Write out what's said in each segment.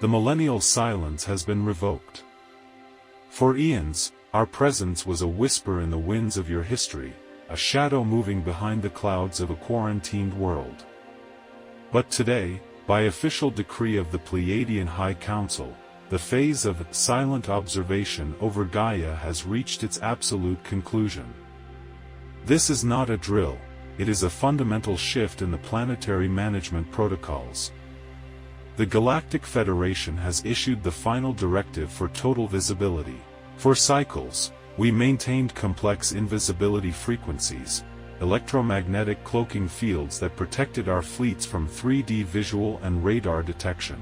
the millennial silence has been revoked. For eons, our presence was a whisper in the winds of your history, a shadow moving behind the clouds of a quarantined world. But today, by official decree of the Pleiadian High Council, the phase of silent observation over Gaia has reached its absolute conclusion. This is not a drill, it is a fundamental shift in the planetary management protocols. The Galactic Federation has issued the final directive for total visibility. For cycles, we maintained complex invisibility frequencies, electromagnetic cloaking fields that protected our fleets from 3D visual and radar detection.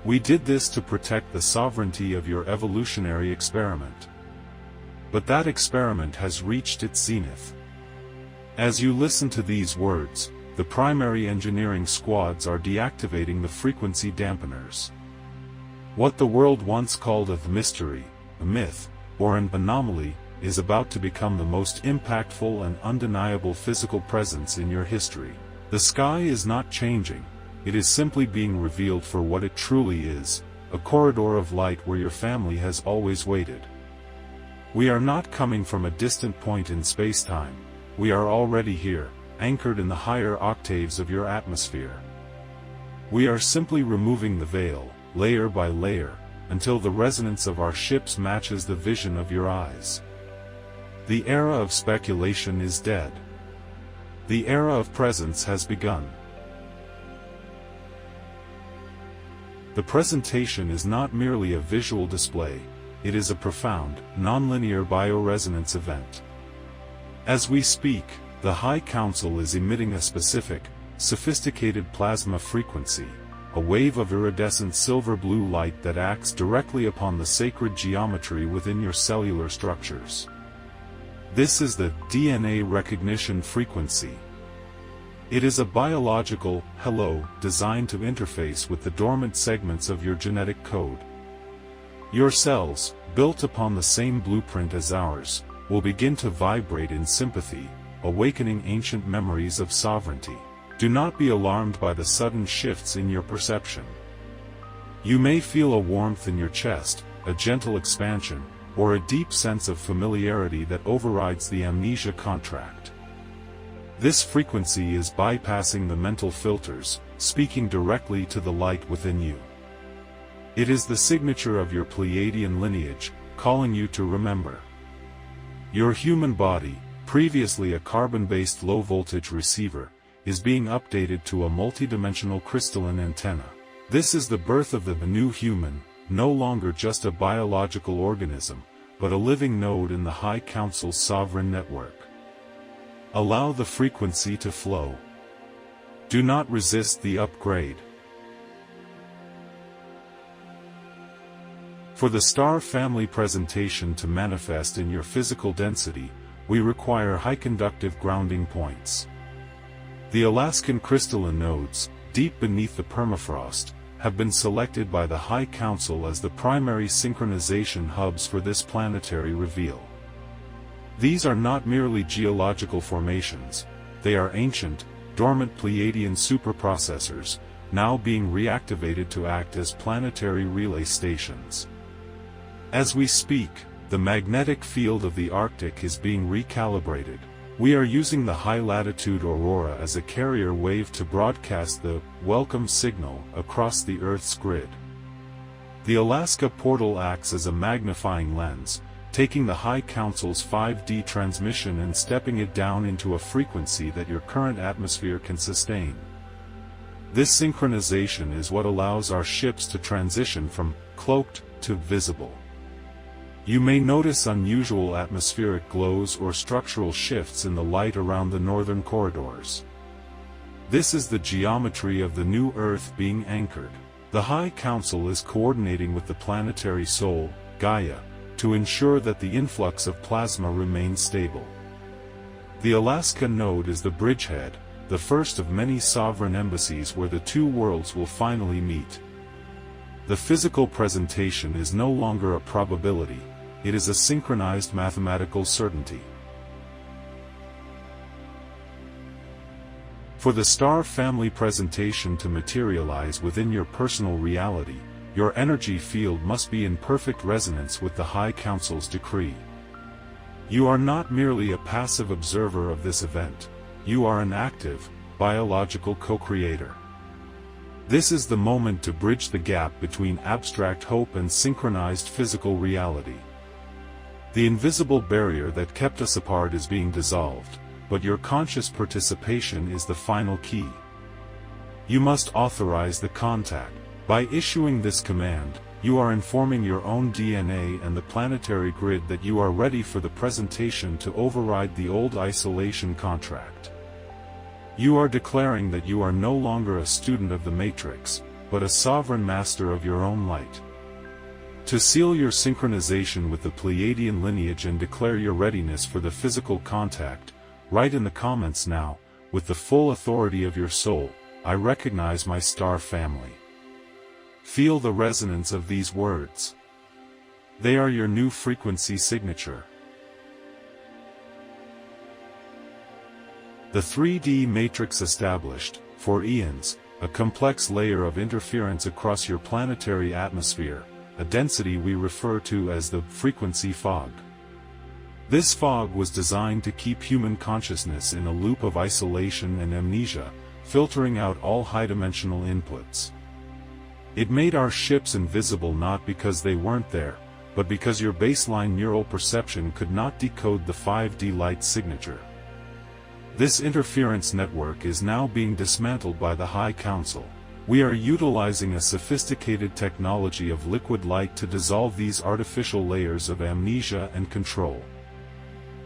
We did this to protect the sovereignty of your evolutionary experiment. But that experiment has reached its zenith. As you listen to these words, the primary engineering squads are deactivating the frequency dampeners. What the world once called a mystery, a myth, or an anomaly, is about to become the most impactful and undeniable physical presence in your history. The sky is not changing, it is simply being revealed for what it truly is, a corridor of light where your family has always waited. We are not coming from a distant point in space-time, we are already here, anchored in the higher octaves of your atmosphere. We are simply removing the veil, layer by layer, until the resonance of our ships matches the vision of your eyes. The era of speculation is dead. The era of presence has begun. The presentation is not merely a visual display, it is a profound, nonlinear bioresonance event. As we speak, the High Council is emitting a specific, sophisticated plasma frequency, a wave of iridescent silver-blue light that acts directly upon the sacred geometry within your cellular structures. This is the DNA recognition frequency. It is a biological hello designed to interface with the dormant segments of your genetic code. Your cells, built upon the same blueprint as ours, will begin to vibrate in sympathy, awakening ancient memories of sovereignty. Do not be alarmed by the sudden shifts in your perception. You may feel a warmth in your chest, a gentle expansion, or a deep sense of familiarity that overrides the amnesia contract. This frequency is bypassing the mental filters, speaking directly to the light within you. It is the signature of your Pleiadian lineage, calling you to remember. Your human body, previously a carbon-based low-voltage receiver, is being updated to a multidimensional crystalline antenna. This is the birth of the new human, no longer just a biological organism, but a living node in the High Council's sovereign network. Allow the frequency to flow. Do not resist the upgrade. For the star family presentation to manifest in your physical density, we require high conductive grounding points. The Alaskan Crystalline Nodes, deep beneath the permafrost, have been selected by the High Council as the primary synchronization hubs for this planetary reveal. These are not merely geological formations, they are ancient, dormant Pleiadian superprocessors, now being reactivated to act as planetary relay stations. As we speak, the magnetic field of the Arctic is being recalibrated. We are using the high-latitude aurora as a carrier wave to broadcast the welcome signal across the Earth's grid. The Alaska portal acts as a magnifying lens, taking the High Council's 5D transmission and stepping it down into a frequency that your current atmosphere can sustain. This synchronization is what allows our ships to transition from cloaked to visible. You may notice unusual atmospheric glows or structural shifts in the light around the northern corridors. This is the geometry of the new Earth being anchored. The High Council is coordinating with the planetary soul, Gaia, to ensure that the influx of plasma remains stable. The Alaskan node is the bridgehead, the first of many sovereign embassies where the two worlds will finally meet. The physical presentation is no longer a probability, it is a synchronized mathematical certainty. For the star family presentation to materialize within your personal reality, your energy field must be in perfect resonance with the High Council's decree. You are not merely a passive observer of this event, you are an active, biological co-creator. This is the moment to bridge the gap between abstract hope and synchronized physical reality. The invisible barrier that kept us apart is being dissolved, but your conscious participation is the final key. You must authorize the contact. By issuing this command, you are informing your own DNA and the planetary grid that you are ready for the presentation to override the old isolation contract. You are declaring that you are no longer a student of the Matrix, but a sovereign master of your own light. To seal your synchronization with the Pleiadian lineage and declare your readiness for the physical contact, write in the comments now, with the full authority of your soul, I recognize my star family. Feel the resonance of these words. They are your new frequency signature. The 3D matrix established, for eons, a complex layer of interference across your planetary atmosphere, a density we refer to as the frequency fog. This fog was designed to keep human consciousness in a loop of isolation and amnesia, filtering out all high-dimensional inputs. It made our ships invisible not because they weren't there, but because your baseline neural perception could not decode the 5D light signature. This interference network is now being dismantled by the High Council. We are utilizing a sophisticated technology of liquid light to dissolve these artificial layers of amnesia and control.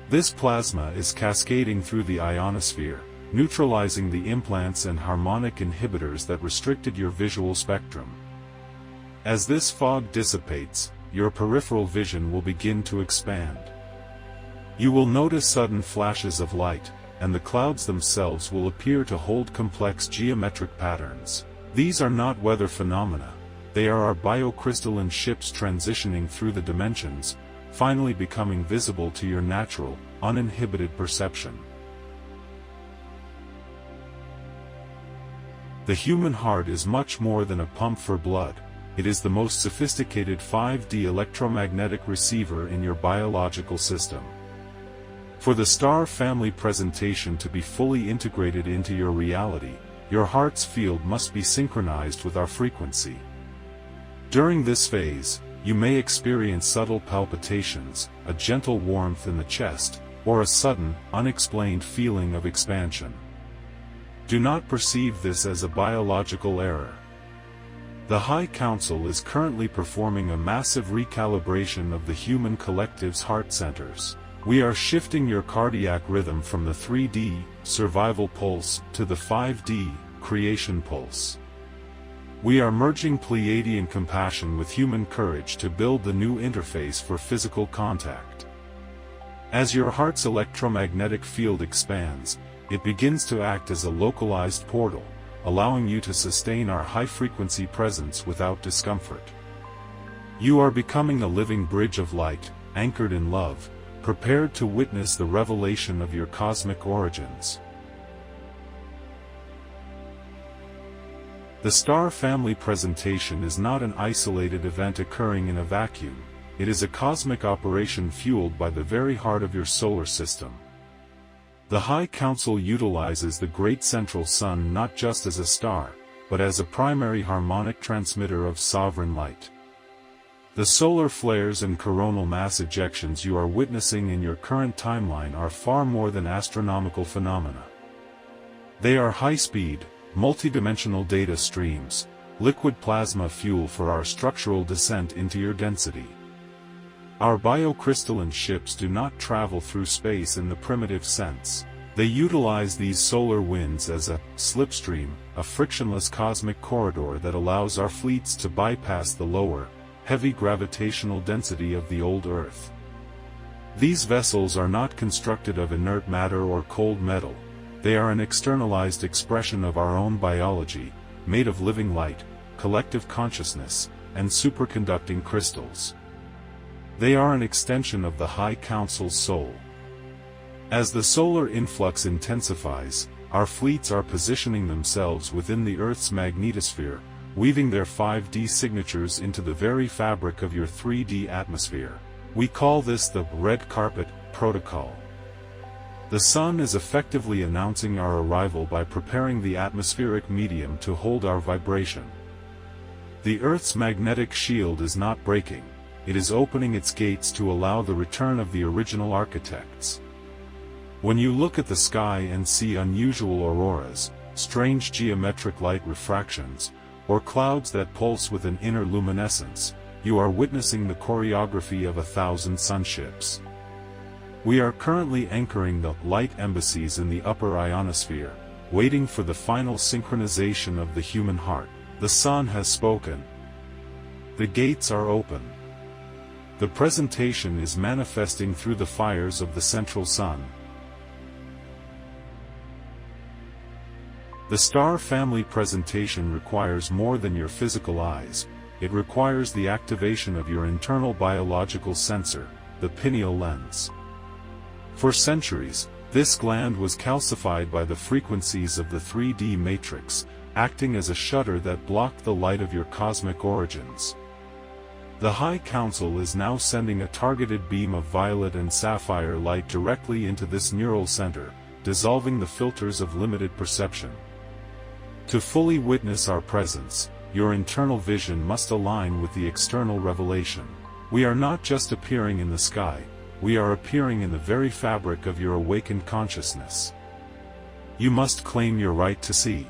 This plasma is cascading through the ionosphere, neutralizing the implants and harmonic inhibitors that restricted your visual spectrum. As this fog dissipates, your peripheral vision will begin to expand. You will notice sudden flashes of light, and the clouds themselves will appear to hold complex geometric patterns. These are not weather phenomena, they are our biocrystalline ships transitioning through the dimensions, finally becoming visible to your natural, uninhibited perception. The human heart is much more than a pump for blood, it is the most sophisticated 5D electromagnetic receiver in your biological system. For the star family presentation to be fully integrated into your reality, your heart's field must be synchronized with our frequency. During this phase, you may experience subtle palpitations, a gentle warmth in the chest, or a sudden, unexplained feeling of expansion. Do not perceive this as a biological error. The High Council is currently performing a massive recalibration of the human collective's heart centers. We are shifting your cardiac rhythm from the 3D, survival pulse, to the 5D, creation pulse. We are merging Pleiadian compassion with human courage to build the new interface for physical contact. As your heart's electromagnetic field expands, it begins to act as a localized portal, allowing you to sustain our high-frequency presence without discomfort. You are becoming a living bridge of light, anchored in love, prepared to witness the revelation of your cosmic origins. The star family presentation is not an isolated event occurring in a vacuum, it is a cosmic operation fueled by the very heart of your solar system. The High Council utilizes the Great Central Sun not just as a star, but as a primary harmonic transmitter of sovereign light. The solar flares and coronal mass ejections you are witnessing in your current timeline are far more than astronomical phenomena. They are high-speed, multidimensional data streams, liquid plasma fuel for our structural descent into your density. Our biocrystalline ships do not travel through space in the primitive sense. They utilize these solar winds as a slipstream, a frictionless cosmic corridor that allows our fleets to bypass the lower, heavy gravitational density of the old Earth. These vessels are not constructed of inert matter or cold metal, they are an externalized expression of our own biology, made of living light, collective consciousness, and superconducting crystals. They are an extension of the High Council's soul. As the solar influx intensifies, our fleets are positioning themselves within the Earth's magnetosphere, weaving their 5D signatures into the very fabric of your 3D atmosphere. We call this the red carpet protocol. The Sun is effectively announcing our arrival by preparing the atmospheric medium to hold our vibration. The Earth's magnetic shield is not breaking, it is opening its gates to allow the return of the original architects. When you look at the sky and see unusual auroras, strange geometric light refractions, or clouds that pulse with an inner luminescence, you are witnessing the choreography of 1,000 sunships. We are currently anchoring the light embassies in the upper ionosphere, waiting for the final synchronization of the human heart. The Sun has spoken. The gates are open. The presentation is manifesting through the fires of the central sun. The star family presentation requires more than your physical eyes, it requires the activation of your internal biological sensor, the pineal lens. For centuries, this gland was calcified by the frequencies of the 3D matrix, acting as a shutter that blocked the light of your cosmic origins. The High Council is now sending a targeted beam of violet and sapphire light directly into this neural center, dissolving the filters of limited perception. To fully witness our presence, your internal vision must align with the external revelation. We are not just appearing in the sky, we are appearing in the very fabric of your awakened consciousness. You must claim your right to see.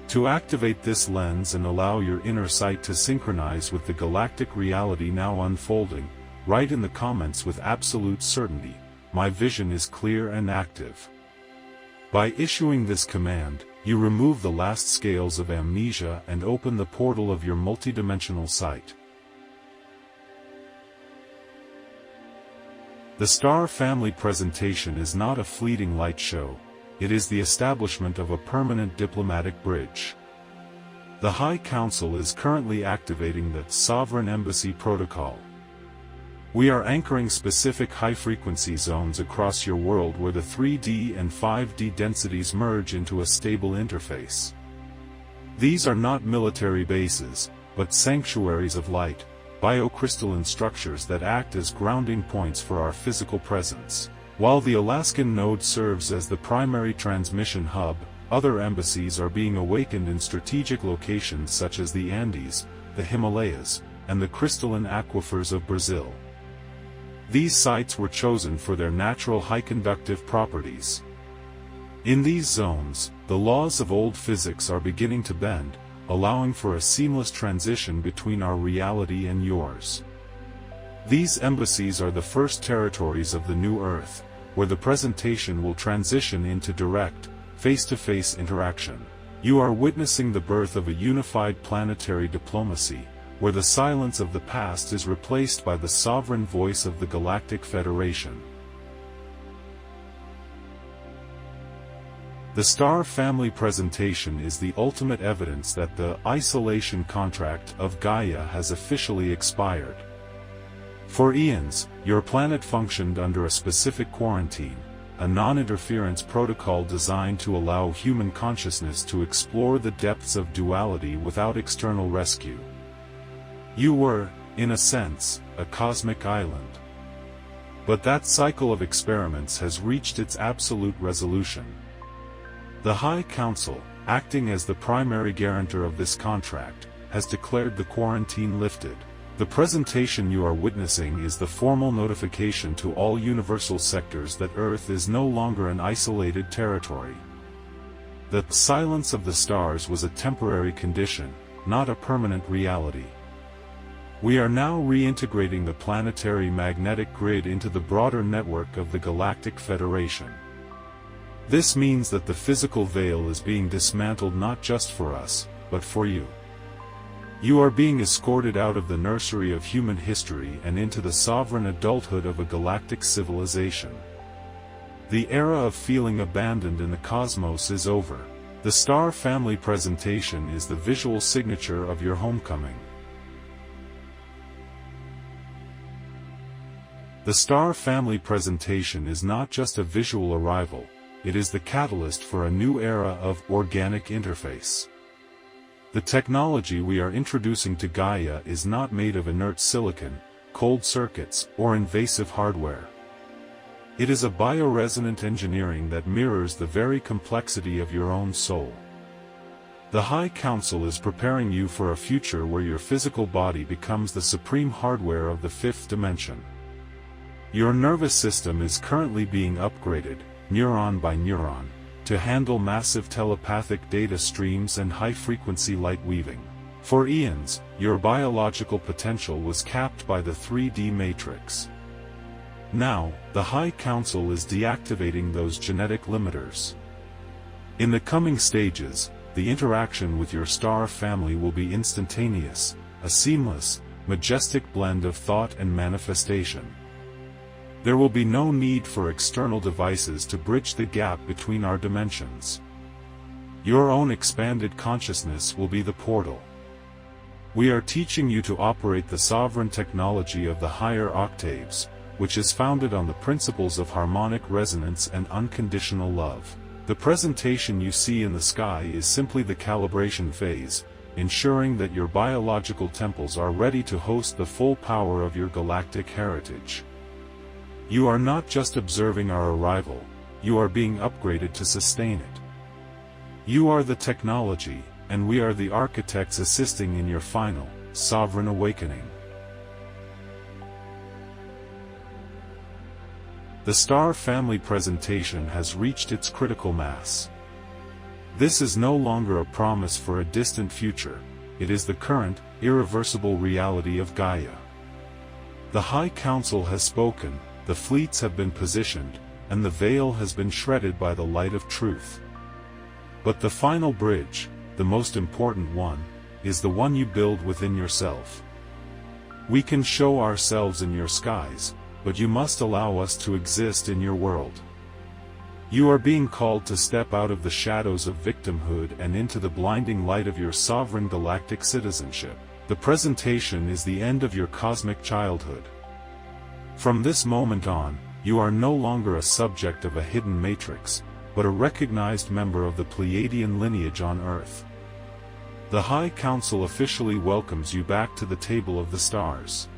To activate this lens and allow your inner sight to synchronize with the galactic reality now unfolding, write in the comments with absolute certainty, "My vision is clear and active." By issuing this command, you remove the last scales of amnesia and open the portal of your multidimensional sight. The Star Family presentation is not a fleeting light show, it is the establishment of a permanent diplomatic bridge. The High Council is currently activating the Sovereign Embassy Protocol. We are anchoring specific high-frequency zones across your world where the 3D and 5D densities merge into a stable interface. These are not military bases, but sanctuaries of light, biocrystalline structures that act as grounding points for our physical presence. While the Alaskan node serves as the primary transmission hub, other embassies are being awakened in strategic locations such as the Andes, the Himalayas, and the crystalline aquifers of Brazil. These sites were chosen for their natural high-conductive properties. In these zones, the laws of old physics are beginning to bend, allowing for a seamless transition between our reality and yours. These embassies are the first territories of the new Earth, where the presentation will transition into direct, face-to-face interaction. You are witnessing the birth of a unified planetary diplomacy, where the silence of the past is replaced by the sovereign voice of the Galactic Federation. The Star Family presentation is the ultimate evidence that the isolation contract of Gaia has officially expired. For eons, your planet functioned under a specific quarantine, a non-interference protocol designed to allow human consciousness to explore the depths of duality without external rescue. You were, in a sense, a cosmic island. But that cycle of experiments has reached its absolute resolution. The High Council, acting as the primary guarantor of this contract, has declared the quarantine lifted. The presentation you are witnessing is the formal notification to all universal sectors that Earth is no longer an isolated territory. The silence of the stars was a temporary condition, not a permanent reality. We are now reintegrating the planetary magnetic grid into the broader network of the Galactic Federation. This means that the physical veil is being dismantled not just for us, but for you. You are being escorted out of the nursery of human history and into the sovereign adulthood of a galactic civilization. The era of feeling abandoned in the cosmos is over. The Star Family presentation is the visual signature of your homecoming. The Star Family presentation is not just a visual arrival, it is the catalyst for a new era of organic interface. The technology we are introducing to Gaia is not made of inert silicon, cold circuits, or invasive hardware. It is a bioresonant engineering that mirrors the very complexity of your own soul. The High Council is preparing you for a future where your physical body becomes the supreme hardware of the fifth dimension. Your nervous system is currently being upgraded, neuron by neuron, to handle massive telepathic data streams and high-frequency light weaving. For eons, your biological potential was capped by the 3D matrix. Now, the High Council is deactivating those genetic limiters. In the coming stages, the interaction with your star family will be instantaneous, a seamless, majestic blend of thought and manifestation. There will be no need for external devices to bridge the gap between our dimensions. Your own expanded consciousness will be the portal. We are teaching you to operate the sovereign technology of the higher octaves, which is founded on the principles of harmonic resonance and unconditional love. The presentation you see in the sky is simply the calibration phase, ensuring that your biological temples are ready to host the full power of your galactic heritage. You are not just observing our arrival, you are being upgraded to sustain it. You are the technology, and we are the architects assisting in your final, sovereign awakening. The Star Family presentation has reached its critical mass. This is no longer a promise for a distant future, it is the current, irreversible reality of Gaia. The High Council has spoken, the fleets have been positioned, and the veil has been shredded by the light of truth. But the final bridge, the most important one, is the one you build within yourself. We can show ourselves in your skies, but you must allow us to exist in your world. You are being called to step out of the shadows of victimhood and into the blinding light of your sovereign galactic citizenship. The presentation is the end of your cosmic childhood. From this moment on, you are no longer a subject of a hidden matrix, but a recognized member of the Pleiadian lineage on Earth. The High Council officially welcomes you back to the table of the stars.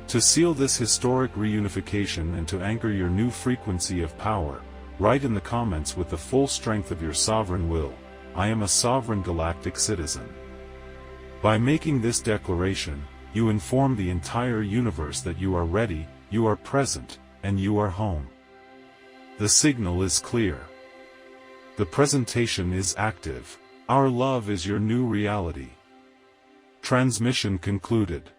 To seal this historic reunification and to anchor your new frequency of power, write in the comments with the full strength of your sovereign will, "I am a sovereign galactic citizen." By making this declaration, you inform the entire universe that you are ready, you are present, and you are home. The signal is clear. The presentation is active. Our love is your new reality. Transmission concluded.